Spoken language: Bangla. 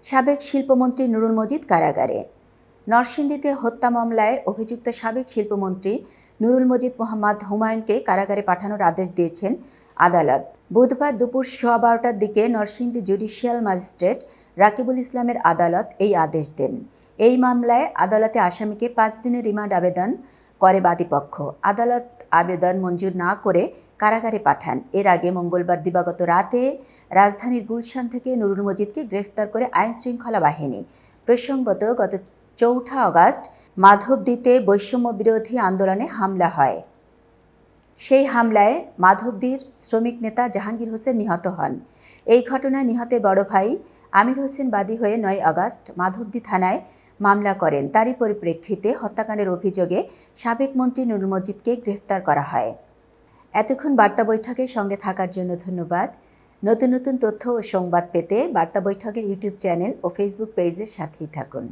সাবেক শিল্পমন্ত্রী নুরুল মজিদ কারাগারে। নরসিংদীতে হত্যা মামলায় অভিযুক্ত সাবেক শিল্পমন্ত্রী নুরুল মজিদ মোহাম্মদ হুমায়ুনকে কারাগারে পাঠানোর আদেশ দিয়েছেন আদালত। বুধবার দুপুর 12:15টার দিকে নরসিংদী জুডিশিয়াল ম্যাজিস্ট্রেট রাকিবুল ইসলামের আদালত এই আদেশ দেন। এই মামলায় আদালতে আসামিকে 5 দিনের রিমান্ড আবেদন করে বাদীপক্ষ। আদালত আবেদন মঞ্জুর না করে কারাগারে পাঠান। এর আগে মঙ্গলবার দিবাগত রাতে রাজধানীর গুলশান থেকে নুরুল মজিদকে গ্রেফতার করে আইনশৃঙ্খলা বাহিনী। প্রসঙ্গত, গত 4 আগস্ট মাধবদীতে বৈষম্য বিরোধী আন্দোলনে হামলা হয়। সেই হামলায় মাধবদীর শ্রমিক নেতা জাহাঙ্গীর হোসেন নিহত হন। এই ঘটনায় নিহতের বড় ভাই আমির হোসেন বাদী হয়ে 9 আগস্ট মাধবদী থানায় মামলা করেন। তারই পরিপ্রেক্ষিতে হত্যাকাণ্ডের অভিযোগে সাবেক মন্ত্রী নুরুল মজিদকে গ্রেফতার করা হয়। এতক্ষণ বার্তা বৈঠকের সঙ্গে থাকার জন্য ধন্যবাদ। নতুন নতুন তথ্য ও সংবাদ পেতে বার্তা বৈঠকের ইউটিউব চ্যানেল ও ফেসবুক পেজের সাথেই থাকুন।